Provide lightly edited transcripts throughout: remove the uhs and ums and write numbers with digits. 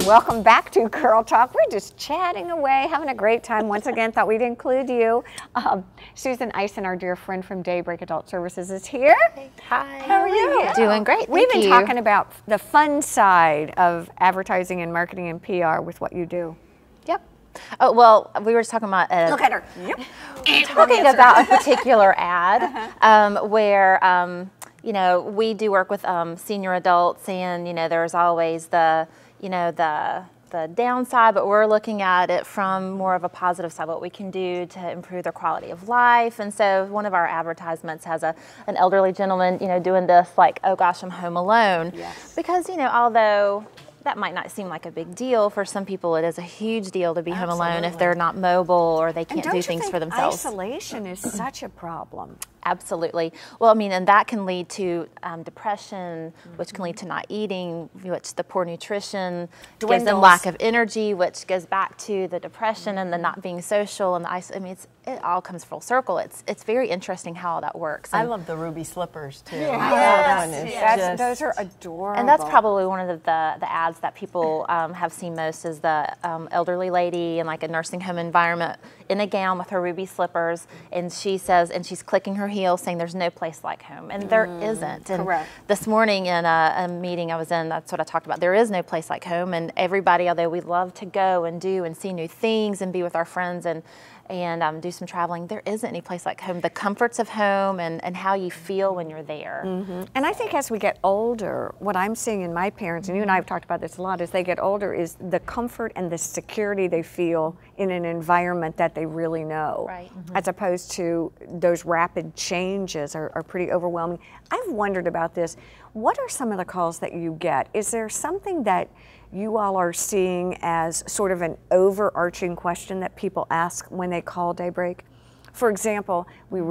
Welcome back to Girl Talk. We're just chatting away, having a great time. Once again, thought we'd include you. Susan Eisen, our dear friend from Daybreak Adult Services, is here. Hi. How are you? Doing great. We've been talking about the fun side of advertising and marketing and PR with what you do. Yep. Oh, well, we were just talking about look at her. Yep. Talking about a particular ad where you know, we do work with senior adults, and you know, there's always the the downside, but we're looking at it from more of a positive side, what we can do to improve their quality of life. And so one of our advertisements has an elderly gentleman, you know, doing this like, oh gosh, I'm home alone. Yes. Because, you know, although that might not seem like a big deal, for some people it is a huge deal to be home alone if they're not mobile or they can't do things for themselves. Isolation is such a problem. Absolutely. Well, I mean, and that can lead to depression, which can lead to not eating, which the poor nutrition gives them lack of energy, which goes back to the depression and the not being social and the I mean, it all comes full circle. It's very interesting how all that works. And I love the ruby slippers too. Yes. Those are adorable. And that's probably one of the ads that people have seen most is the elderly lady in like a nursing home environment in a gown with her ruby slippers, and she says, and she's clicking her heels saying there's no place like home, and there isn't. And correct. This morning in a meeting I was in, that's what I talked about. There is no place like home, and everybody, although we love to go and do and see new things and be with our friends and do some traveling, there isn't any place like home. The comforts of home and how you feel when you're there. And I think as we get older, what I'm seeing in my parents, and you and I have talked about this a lot, as they get older, is the comfort and the security they feel in an environment that they really know. Right. As opposed to those rapid changes are pretty overwhelming. I've wondered about this. What are some of the calls that you get? Is there something that you all are seeing as sort of an overarching question that people ask when they call Daybreak? For example, we're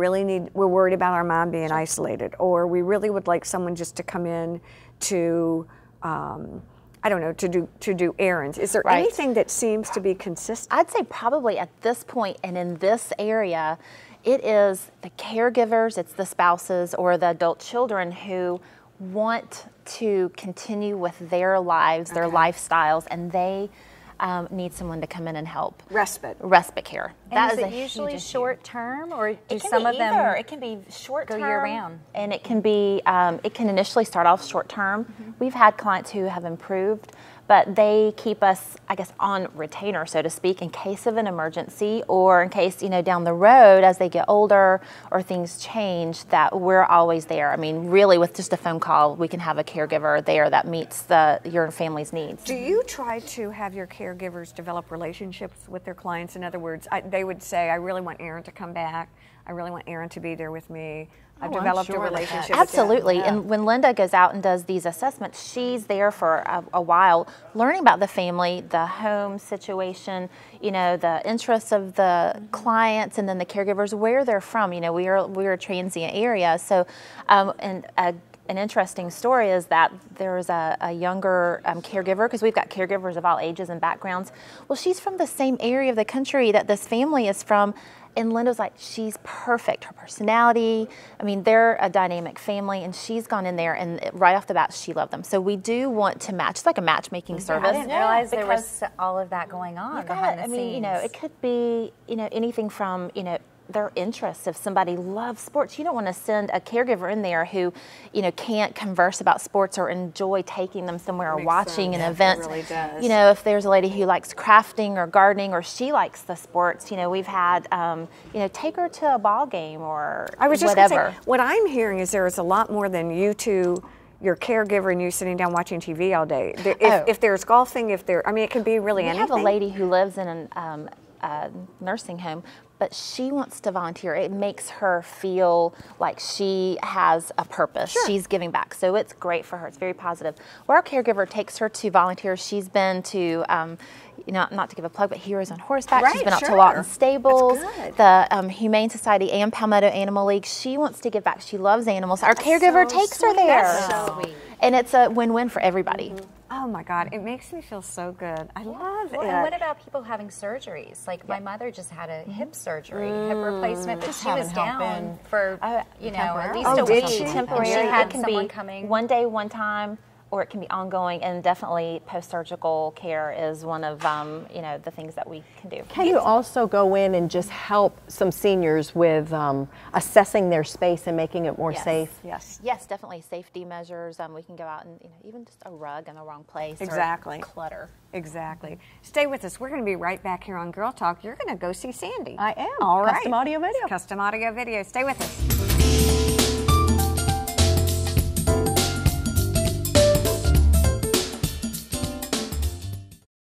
worried about our mom being isolated, or we really would like someone just to come in to, I don't know, to do errands. Is there anything that seems to be consistent? I'd say probably at this point and in this area, it is the caregivers, it's the spouses or the adult children who want to continue with their lives, their lifestyles, and they need someone to come in and help. Respite care. And that is it usually short term, or do some of them it can be short term, go year round? And it can be it can initially start off short term. We've had clients who have improved, but they keep us, I guess, on retainer, so to speak, in case of an emergency or in case, you know, down the road as they get older or things change, that we're always there. I mean, really, with just a phone call, we can have a caregiver there that meets your family's needs. Do you try to have your caregivers develop relationships with their clients? In other words, they would say, I really want Erin to come back. I really want Erin to be there with me. I've developed a relationship. Absolutely. And when Linda goes out and does these assessments, she's there for a while, learning about the family, the home situation, you know, the interests of the clients, and then the caregivers, where they're from. You know, we're a transient area, so an interesting story is that there's a younger caregiver, because we've got caregivers of all ages and backgrounds. Well, she's from the same area of the country that this family is from. And Linda's like, she's perfect. Her personality, I mean, they're a dynamic family, and she's gone in there, and right off the bat, she loved them. So we do want to match. It's like a matchmaking service. I didn't realize there was all of that going on behind the scenes. I mean, you know, it could be, you know, anything from, you know, their interests. If somebody loves sports, you don't want to send a caregiver in there who, you know, can't converse about sports or enjoy taking them somewhere or watching an event. It really does. You know, if there's a lady who likes crafting or gardening, or she likes the sports, you know, we've had, you know, take her to a ball game or I was just whatever. Gonna say, what I'm hearing is there is a lot more than you two, your caregiver, and you sitting down watching TV all day. If there's golfing, I mean, it can be really anything. We have a lady who lives in a nursing home, but she wants to volunteer. It makes her feel like she has a purpose. Sure. She's giving back. So it's great for her. It's very positive. Where our caregiver takes her to volunteer, she's been to, you know, not to give a plug, but Heroes on Horseback. She's been out to Lawton Stables, the Humane Society and Palmetto Animal League. She wants to give back. She loves animals. Our caregiver takes her there. That's so sweet. And it's a win-win for everybody. Oh my God, it makes me feel so good. I love it. And what about people having surgeries? Like my mother just had a hip surgery, hip replacement, but she was down for, you know, at least a week. Temporary. She had it can someone be coming. one day, one time, or it can be ongoing, and definitely post-surgical care is one of you know, the things that we can do. Can you also go in and just help some seniors with assessing their space and making it more safe? Yes. Yes, definitely safety measures. We can go out and, you know, even just a rug in the wrong place. Exactly. Or clutter. Exactly. Stay with us. We're going to be right back here on Girl Talk. You're going to go see Sandy. I am. All right. Custom audio video. Custom audio video. Stay with us.